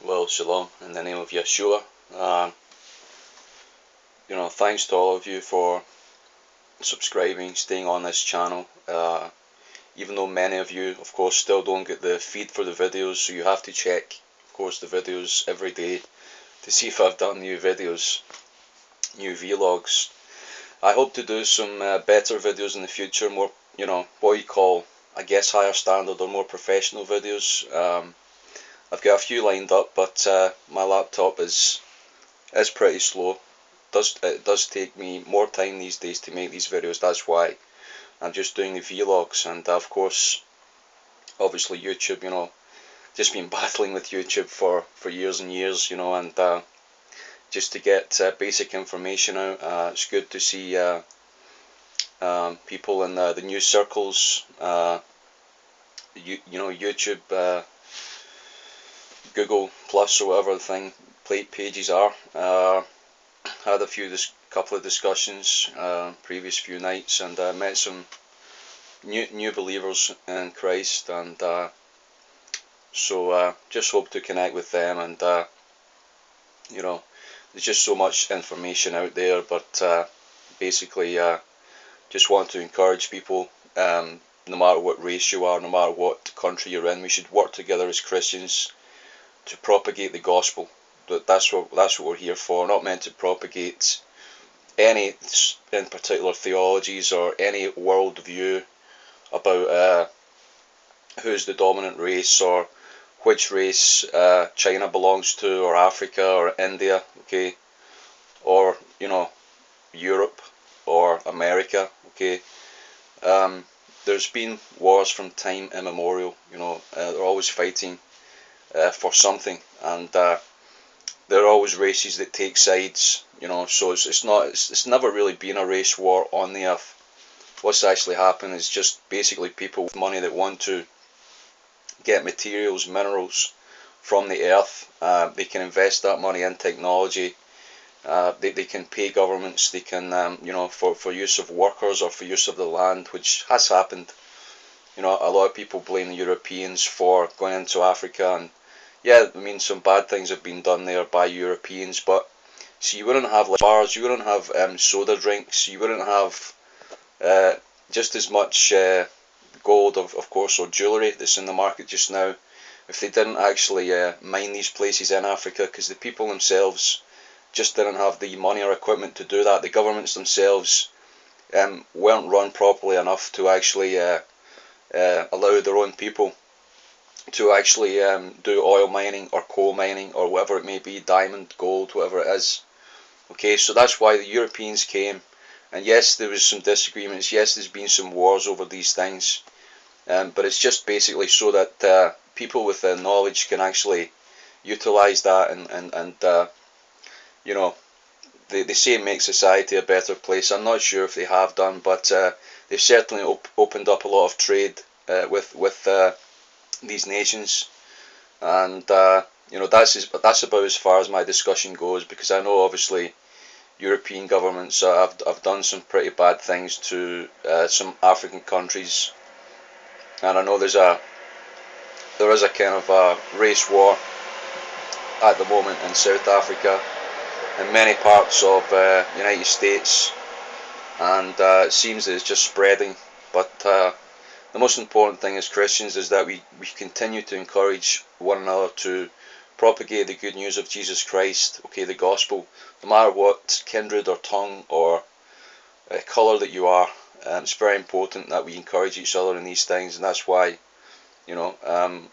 Well, shalom, in the name of Yeshua. Thanks to all of you for subscribing, staying on this channel. Even though many of you, of course, still don't get the feed for the videos, so you have to check, of course, the videos every day to see if I've done new videos, new vlogs. I hope to do some better videos in the future, more, what you call, I guess, higher standard or more professional videos. I've got a few lined up, but my laptop is pretty slow. It does take me more time these days to make these videos. That's why I'm just doing the vlogs, and of course, obviously YouTube. Just been battling with YouTube for years and years. And just to get basic information out. It's good to see people in the news circles. YouTube, Google Plus or whatever the thing pages are. Had couple of discussions previous few nights, and met some new believers in Christ, and so just hope to connect with them. And there's just so much information out there, but basically just want to encourage people, no matter what race you are, no matter what country you're in, we should work together as Christians to propagate the gospel. That's what we're here for. We're not meant to propagate any in particular theologies or any worldview about who's the dominant race or which race China belongs to, or Africa or India, okay, or Europe or America, okay. There's been wars from time immemorial. They're always fighting for something, and there are always races that take sides, so it's never really been a race war on the earth. What's actually happened is just basically people with money that want to get materials, minerals from the earth. They can invest that money in technology. They can pay governments. They can, for use of workers or for use of the land, which has happened. A lot of people blame the Europeans for going into Africa, and yeah, I mean, some bad things have been done there by Europeans, but so you wouldn't have like bars, you wouldn't have soda drinks, you wouldn't have just as much gold, of course, or jewellery that's in the market just now, if they didn't actually mine these places in Africa, because the people themselves just didn't have the money or equipment to do that. The governments themselves weren't run properly enough to actually allow their own people to actually do oil mining or coal mining or whatever it may be, diamond, gold, whatever it is. Okay, so that's why the Europeans came, and yes, there was some disagreements, yes, there's been some wars over these things, but it's just basically so that people with knowledge can actually utilize that, and they say make society a better place. I'm not sure if they have done, but they've certainly opened up a lot of trade with these nations, and that's about as far as my discussion goes, because I know obviously European governments have done some pretty bad things to some African countries, and I know there is a kind of a race war at the moment in South Africa, in many parts of United States, and it seems that it's just spreading. But the most important thing as Christians is that we continue to encourage one another to propagate the good news of Jesus Christ, okay, the gospel, no matter what kindred or tongue or colour that you are. It's very important that we encourage each other in these things, and that's why, the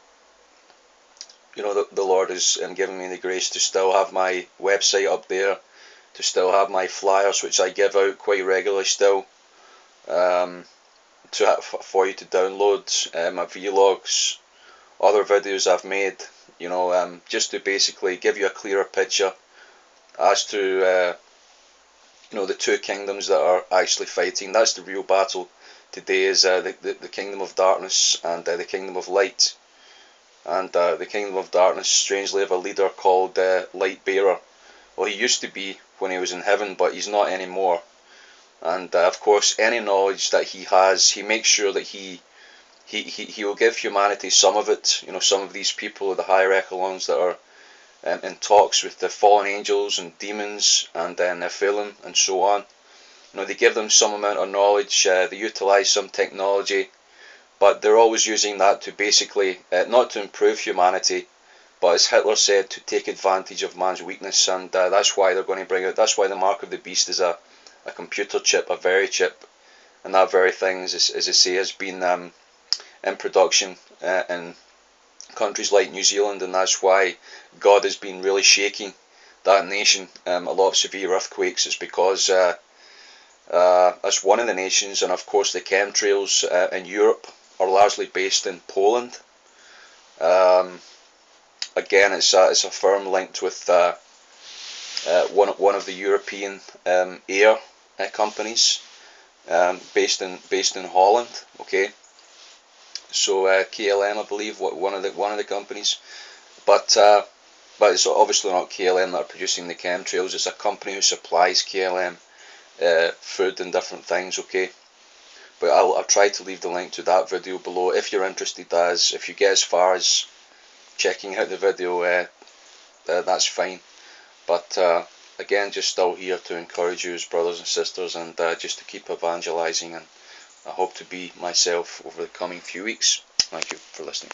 Lord has given me the grace to still have my website up there, to still have my flyers, which I give out quite regularly still, for you to download, my vlogs, other videos I've made, just to basically give you a clearer picture as to the two kingdoms that are actually fighting. That's the real battle today, is the kingdom of darkness and the kingdom of light. And the kingdom of darkness strangely have a leader called Light Bearer. Well, he used to be when he was in heaven, but he's not anymore. And of course, any knowledge that he has, he makes sure that he will give humanity some of it. Some of these people, the higher echelons that are in talks with the fallen angels and demons and Nephilim and so on. They give them some amount of knowledge, they utilize some technology, but they're always using that to basically, not to improve humanity, but as Hitler said, to take advantage of man's weakness. And that's why they're going to bring out, that's why the mark of the beast is a computer chip, a very chip. And that very thing, as I say, has been in production in countries like New Zealand, and that's why God has been really shaking that nation. A lot of severe earthquakes is because that's one of the nations, and of course the chemtrails in Europe are largely based in Poland. Again, it's a firm linked with one of the European air companies based in Holland. Okay, so KLM, I believe, one of the companies, but it's obviously not KLM that are producing the chemtrails. It's a company who supplies KLM food and different things. Okay, but I'll try to leave the link to that video below if you're interested. As if you get as far as checking out the video, that's fine. But again, just still here to encourage you as brothers and sisters, and just to keep evangelizing, and I hope to be myself over the coming few weeks. Thank you for listening.